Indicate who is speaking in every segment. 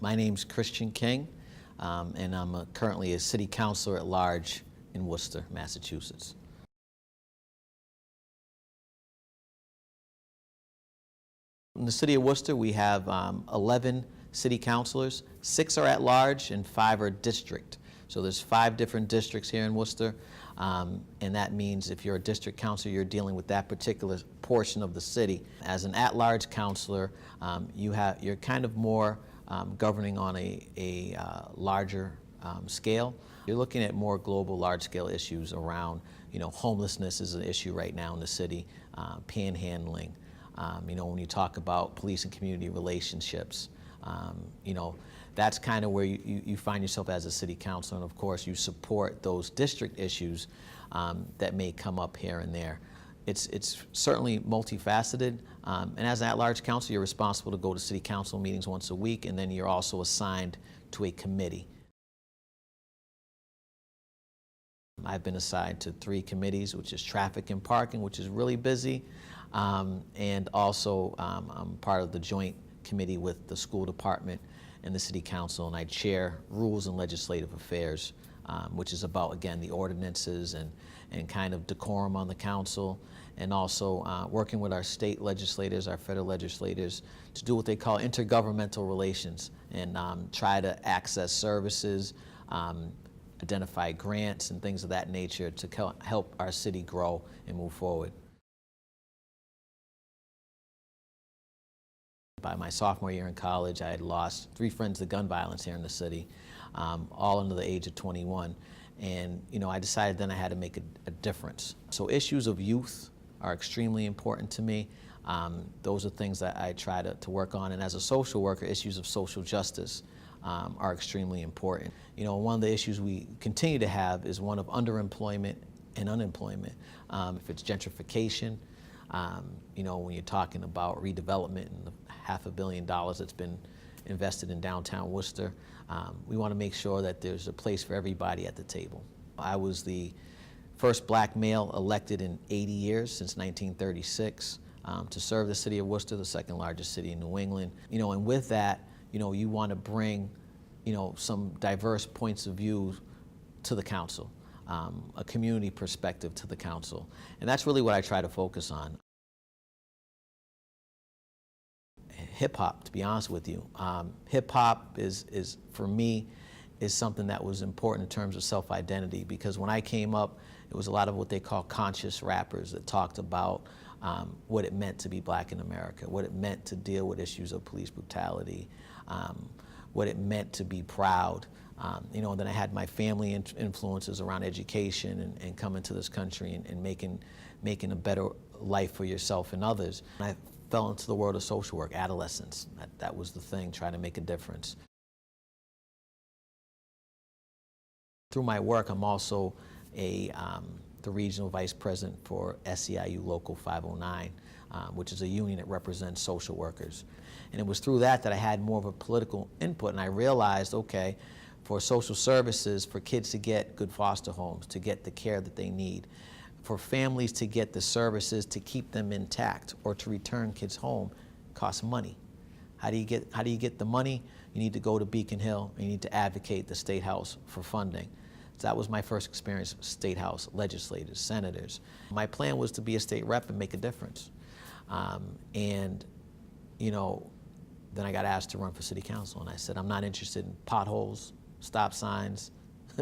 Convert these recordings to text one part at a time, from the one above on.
Speaker 1: My name's Khrystian E, and I'm currently a City Councilor-At-Large in Worcester, Massachusetts. In the City of Worcester, we have 11 city councilors. 6 are at large and 5 are district. So there's 5 different districts here in Worcester, and that means if you're a district councilor, you're dealing with that particular portion of the city. As an at-large councilor, you're kind of more governing on a larger scale. You're looking at more global, large-scale issues around, homelessness is an issue right now in the city, panhandling. When you talk about police and community relationships, that's kind of where you find yourself as a city councilor, and of course you support those district issues that may come up here and there. It's certainly multifaceted, and as an at-large council, you're responsible to go to city council meetings once a week, and then you're also assigned to a committee. I've been assigned to 3 committees, which is traffic and parking, which is really busy, and also I'm part of the joint committee with the school department and the city council, and I chair rules and legislative affairs, which is about, again, the ordinances and kind of decorum on the council, and also working with our state legislators, our federal legislators, to do what they call intergovernmental relations and try to access services, identify grants and things of that nature to help our city grow and move forward. By my sophomore year in college, I had lost 3 friends to gun violence here in the city, all under the age of 21. And I decided then I had to make a difference. So issues of youth are extremely important to me. Those are things that I try to work on. And as a social worker, issues of social justice are extremely important. One of the issues we continue to have is one of underemployment and unemployment. If it's gentrification, when you're talking about redevelopment and the $500 million that's been invested in downtown Worcester, we want to make sure that there's a place for everybody at the table. I was the first black male elected in 80 years, since 1936, to serve the City of Worcester, the 2nd largest city in New England. And with that, you want to bring, some diverse points of view to the council, a community perspective to the council. And that's really what I try to focus on. Hip-hop, to be honest with you. Hip-hop is, for me, is something that was important in terms of self-identity, because when I came up, it was a lot of what they call conscious rappers that talked about what it meant to be black in America, what it meant to deal with issues of police brutality, what it meant to be proud. Then I had my family influences around education and coming to this country and making a better life for yourself and others. And I fell into the world of social work, adolescence. That was the thing, trying to make a difference. Through my work, I'm also the regional vice president for SEIU Local 509, which is a union that represents social workers. And it was through that I had more of a political input, and I realized, okay, for social services, for kids to get good foster homes, to get the care that they need, for families to get the services to keep them intact or to return kids home, costs money. How do you get the money? You need to go to Beacon Hill, and you need to advocate the State House for funding. So that was my first experience with State House legislators, senators. My plan was to be a state rep and make a difference. Then I got asked to run for city council, and I said, I'm not interested in potholes, stop signs,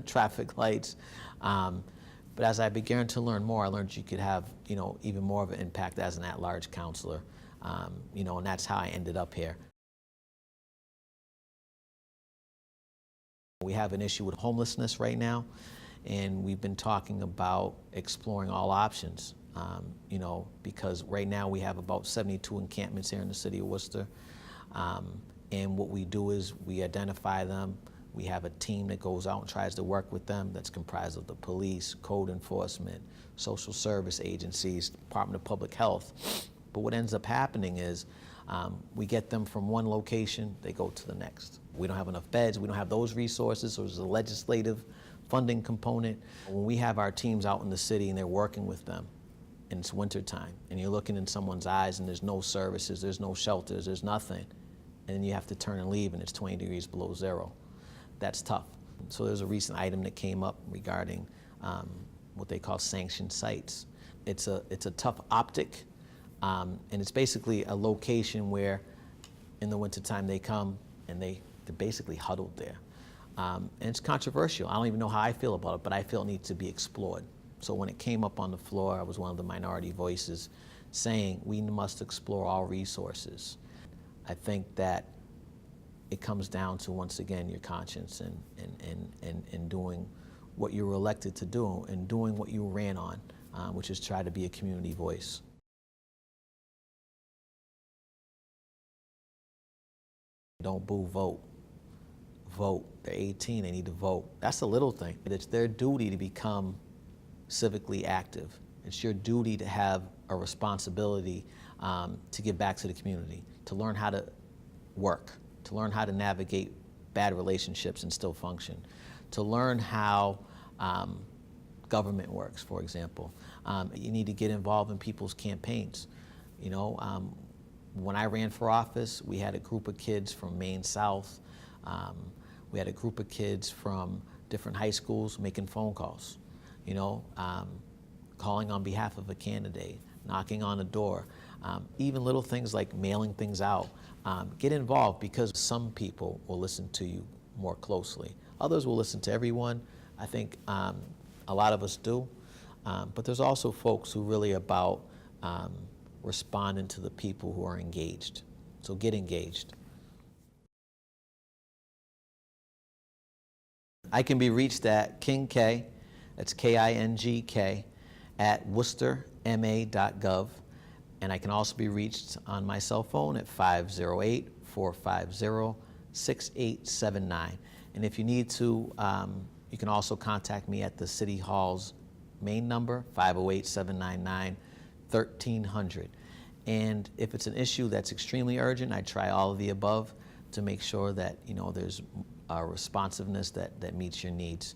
Speaker 1: traffic lights. But as I began to learn more, I learned you could have, even more of an impact as an at-large councilor, and that's how I ended up here. We have an issue with homelessness right now, and we've been talking about exploring all options, because right now we have about 72 encampments here in the City of Worcester, and what we do is we identify them. We have a team that goes out and tries to work with them that's comprised of the police, code enforcement, social service agencies, Department of Public Health. But what ends up happening is we get them from one location, they go to the next. We don't have enough beds, we don't have those resources, so there's a legislative funding component. When we have our teams out in the city and they're working with them, and it's wintertime, and you're looking in someone's eyes and there's no services, there's no shelters, there's nothing, and then you have to turn and leave and it's 20 degrees below zero. That's tough. So there's a recent item that came up regarding what they call sanctioned sites. It's a tough optic, and it's basically a location where in the wintertime they come and they're basically huddled there. And it's controversial. I don't even know how I feel about it, but I feel it needs to be explored. So when it came up on the floor, I was one of the minority voices saying we must explore all resources. I think that it comes down to, once again, your conscience and doing what you were elected to do and doing what you ran on, which is try to be a community voice. Don't boo, vote. Vote. They're 18, they need to vote. That's a little thing. It's their duty to become civically active. It's your duty to have a responsibility to give back to the community, to learn how to work, to learn how to navigate bad relationships and still function, to learn how government works, for example. You need to get involved in people's campaigns. You know, when I ran for office, we had a group of kids from Maine South. We had a group of kids from different high schools making phone calls, you know, calling on behalf of a candidate, knocking on a door, even little things like mailing things out. Get involved, because some people will listen to you more closely. Others will listen to everyone. I think a lot of us do. But there's also folks who really about responding to the people who are engaged. So get engaged. I can be reached at King K, that's K-I-N-G-K, at worcesterma.gov. And I can also be reached on my cell phone at 508-450-6879. And if you need to, you can also contact me at the City Hall's main number, 508-799-1300. And if it's an issue that's extremely urgent, I try all of the above to make sure that, you know, there's a responsiveness that meets your needs.